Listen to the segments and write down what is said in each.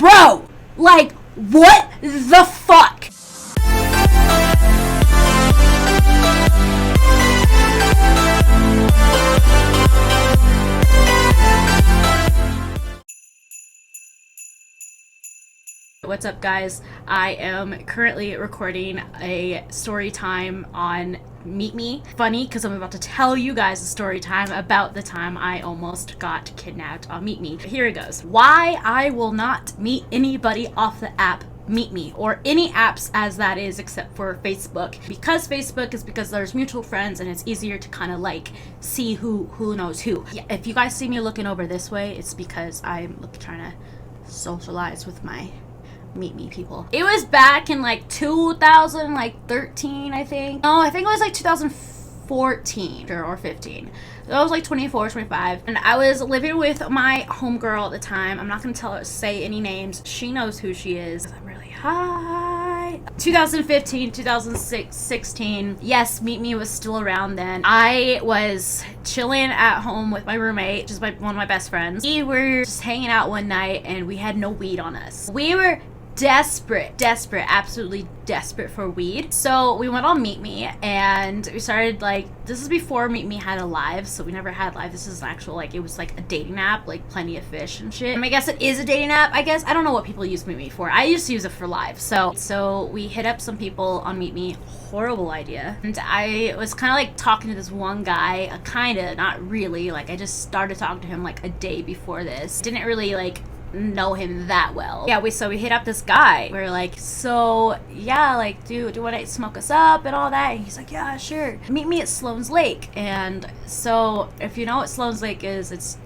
Bro, like, what the fuck? What's up, guys? I am currently recording a story time on Meet Me. Funny, because I'm about to tell you guys a story time about the time I almost got kidnapped on Meet Me. Here it goes. Why I will not meet anybody off the app Meet Me, or any apps as that is, except for Facebook. Because Facebook is because there's mutual friends and it's easier to kind of like see who knows who. Yeah, if you guys see me looking over this way, it's because I'm trying to socialize with my Meet Me people. It was back in like 2013, I think. No, I think it was like 2014 or 15. I was like 24, 25, and I was living with my homegirl at the time. I'm not gonna say any names. She knows who she is. I'm really high. 2015, 2016. Yes, Meet Me was still around then. I was chilling at home with my roommate, which is one of my best friends. We were just hanging out one night, and we had no weed on us. We were desperate, absolutely desperate for weed. So we went on Meet Me and we started this is before Meet Me had a live, so we never had live. This is actual, it was like a dating app, like Plenty of Fish and shit. I guess it is a dating app, I guess. I don't know what people use Meet Me for. I used to use it for live. So we hit up some people on Meet Me. Horrible idea. And I was kind of like talking to this one guy, not really. I just started talking to him like a day before this. Didn't really know him that well. Yeah, we hit up this guy. We were like, so yeah, do you want to smoke us up and all that? And he's like, yeah, sure. Meet me at Sloan's Lake. And so if you know what Sloan's Lake is,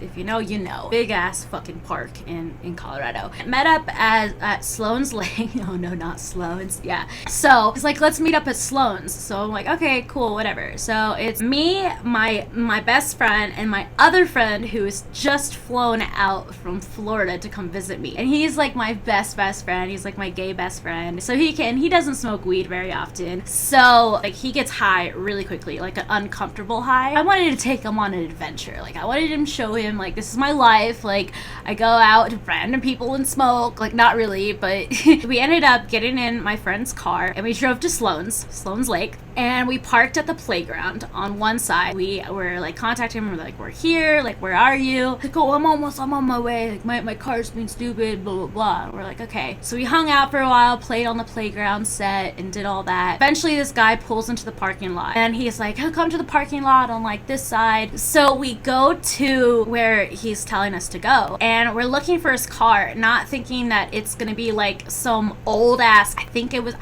if you know, you know. Big ass fucking park in Colorado. Met up at Sloan's Lake. Oh no, not Sloan's. Yeah. So he's like, let's meet up at Sloan's. So I'm like, okay, cool, whatever. So it's me, my best friend, and my other friend who is just flown out from Florida to come visit me. And he's like my best friend. He's like my gay best friend. So he doesn't smoke weed very often. So he gets high really quickly, like an uncomfortable high. I wanted to take him on an adventure. I wanted him to show him this is my life. I go out to random people and smoke. Not really, but we ended up getting in my friend's car and we drove to Sloan's Lake, and we parked at the playground on one side. We were contacting him. We're like, we're here. Where are you? Oh, I'm on my way. My car's being stupid. Blah blah blah. And we're like, okay. So we hung out for a while, played on the playground set, and did all that. Eventually, this guy pulls into the parking lot, and he's like, oh, come to the parking lot on this side. So we go to where he's telling us to go, and we're looking for his car, not thinking that it's gonna be some old ass, I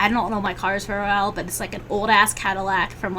don't know my cars very well, but it's an old ass Cadillac from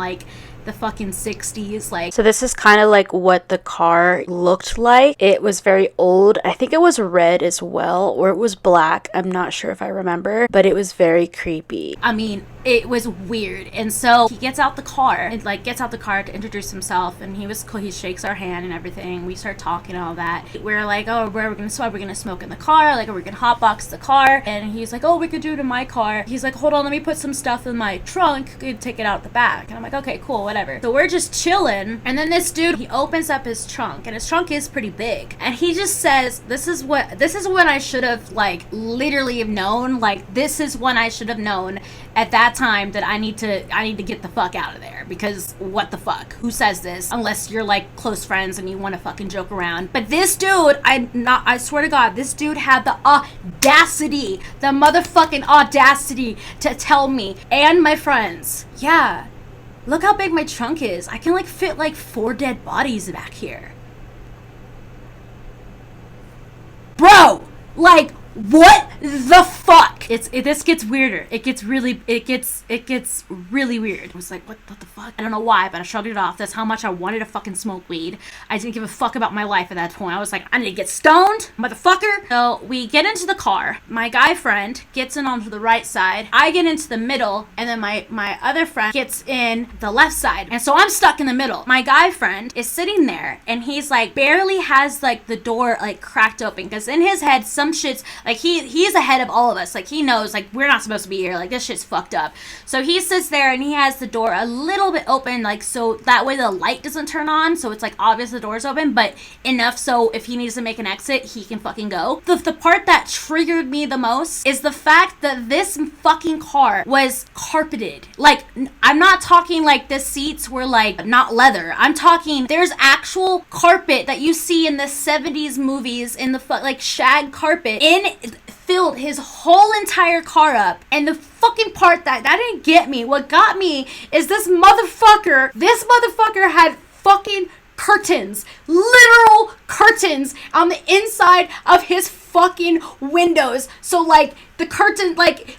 the fucking 60s. So this is kind of what the car looked like. It was very old. I think it was red as well, or it was black. I'm not sure if I remember, but it was very creepy. I mean, it was weird. And so he gets out the car to introduce himself, and he was cool. He shakes our hand and everything. We start talking and all that. We're like, oh, where are we gonna smoke? We're gonna smoke in the car. Are we gonna hotbox the car? And he's like, oh, we could do it in my car. He's like, hold on, let me put some stuff in my trunk and take it out the back. And I'm like, okay, cool, whatever. So we're just chilling, and then this dude, he opens up his trunk, and his trunk is pretty big, and he just says, this is when I should have literally have known. This is when I should have known at that time that I need to get the fuck out of there, because what the fuck? Who says this unless you're close friends and you want to fucking joke around? But this dude, I swear to God, this dude had the motherfucking audacity to tell me and my friends, yeah, look how big my trunk is. I can fit 4 dead bodies back here. Bro, what the fuck? This gets weirder. It gets really weird. I was like, what the fuck? I don't know why, but I shrugged it off. That's how much I wanted to fucking smoke weed. I didn't give a fuck about my life at that point. I was like, I need to get stoned, motherfucker. So we get into the car. My guy friend gets in onto the right side. I get into the middle, and then my other friend gets in the left side. And so I'm stuck in the middle. My guy friend is sitting there, and he's barely has the door cracked open, because in his head some shit's he's ahead of all of us. He he knows, like, we're not supposed to be here. Like, this shit's fucked up. So he sits there and he has the door a little bit open, like, so that way the light doesn't turn on. So it's, like, obvious the door's open, but enough so if he needs to make an exit, he can fucking go. The part that triggered me the most is the fact that this fucking car was carpeted. Like, I'm not talking, like, the seats were, like, not leather. I'm talking, there's actual carpet that you see in the 70s movies in the, like, shag carpet filled his whole entire car up. And the fucking part that didn't get me, what got me is this motherfucker had fucking curtains, literal curtains on the inside of his fucking windows. So, like, the curtain, like,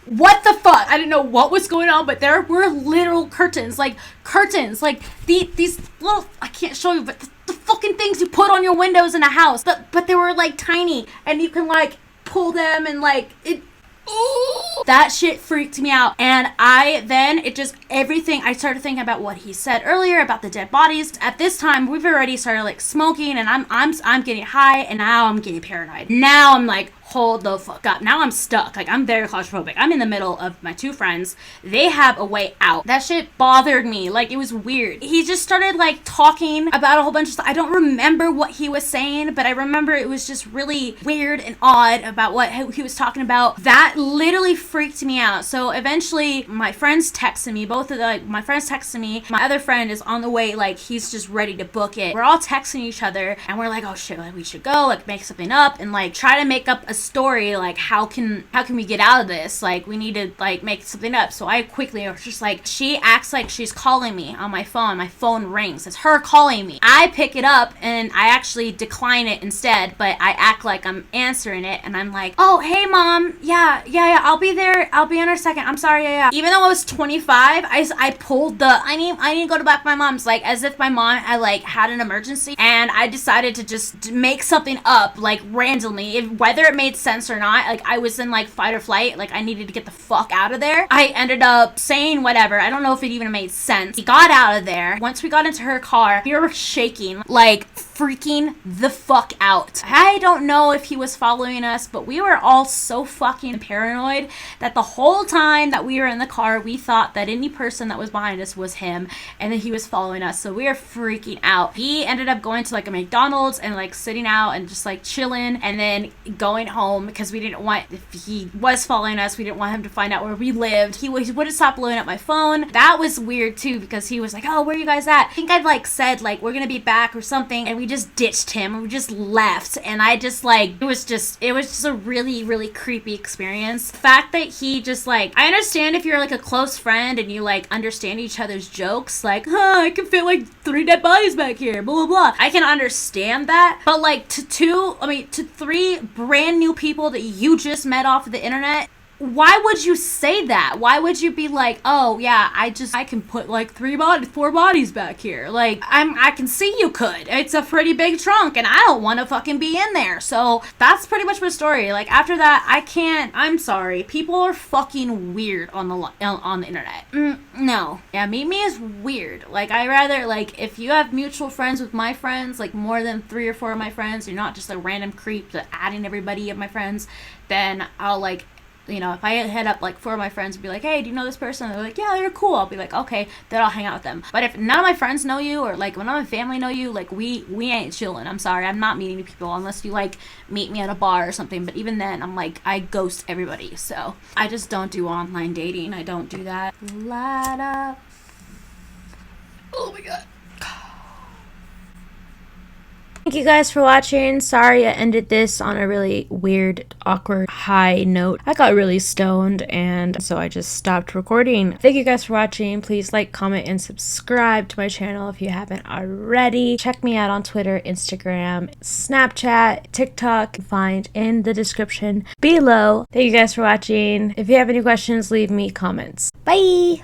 what the fuck? I didn't know what was going on, but there were literal curtains, like these little, I can't show you, but the fucking things you put on your windows in a house, but they were, like, tiny, and you can, like, pull them, and, like, it, ooh, that shit freaked me out. And I started thinking about what he said earlier about the dead bodies. At this time, we've already started, like, smoking, and I'm getting high, and now I'm getting paranoid. Now I'm like, hold the fuck up. Now I'm stuck. Like, I'm very claustrophobic. I'm in the middle of my two friends. They have a way out. That shit bothered me. Like, it was weird. He just started, like, talking about a whole bunch of stuff. I don't remember what he was saying, but I remember it was just really weird and odd about what he was talking about. That literally freaked me out. So eventually, my friends texted me. My friends texted me. My other friend is on the way. Like, he's just ready to book it. We're all texting each other, and we're like, oh shit, like, we should go, like, make something up, and, like, try to make up a story, like, how can we get out of this? Like, we need to, like, make something up. So I quickly was just like, she acts like she's calling me on my phone rings, it's her calling me. I pick it up and I actually decline it instead, but I act like I'm answering it, and I'm like, oh, hey mom, yeah, I'll be there, I'll be in a second, I'm sorry, yeah. Even though I was 25, I pulled the I need to go to back my mom's, like, as if my mom had an emergency, and I decided to just make something up, like, randomly, whether it made sense or not. Like, I was in, like, fight or flight, like, I needed to get the fuck out of there. I ended up saying whatever. I don't know if it even made sense. He got out of there. Once we got into her car, we were shaking, like, freaking the fuck out. I don't know if he was following us, but we were all so fucking paranoid that the whole time that we were in the car, we thought that any person that was behind us was him, and that he was following us. So we were freaking out. He ended up going to, like, a McDonald's and, like, sitting out and just, like, chilling, and then going home, because we didn't want, if he was following us, we didn't want him to find out where we lived. He wouldn't stop blowing up my phone. That was weird too, because he was like, oh, where are you guys at? I think I'd, like, said, like, we're gonna be back or something, and we just ditched him. We just left, and I just, like, it was just a really, really creepy experience. The fact that he just, like, I understand if you're, like, a close friend and you, like, understand each other's jokes, like, I can fit, like, 3 dead bodies back here, blah, blah, blah. I can understand that, but, like, to 3 brand new people that you just met off of the internet, why would you say that? Why would you be like, oh yeah, I can put, like, 4 bodies back here? Like, I can see you could. It's a pretty big trunk, and I don't want to fucking be in there. So that's pretty much my story. Like, after that, I'm sorry. People are fucking weird on the internet. No. Yeah, me is weird. Like, I rather, like, if you have mutual friends with my friends, like, more than 3 or 4 of my friends, you're not just a random creep to adding everybody of my friends, then I'll, like, you know, if I hit up, like, 4 of my friends and be like, hey, do you know this person? They're like, yeah, they're cool. I'll be like, okay, then I'll hang out with them. But if none of my friends know you, or, like, when none of my family know you, like, we ain't chilling. I'm sorry, I'm not meeting people unless you, like, meet me at a bar or something. But even then, I'm like, I ghost everybody. So I just don't do online dating. I don't do that. Light up. Oh my god. Thank you guys for watching. Sorry I ended this on a really weird, awkward, high note. I got really stoned, and so I just stopped recording. Thank you guys for watching. Please like, comment, and subscribe to my channel if you haven't already. Check me out on Twitter, Instagram, Snapchat, TikTok. Find in the description below. Thank you guys for watching. If you have any questions, leave me comments. Bye!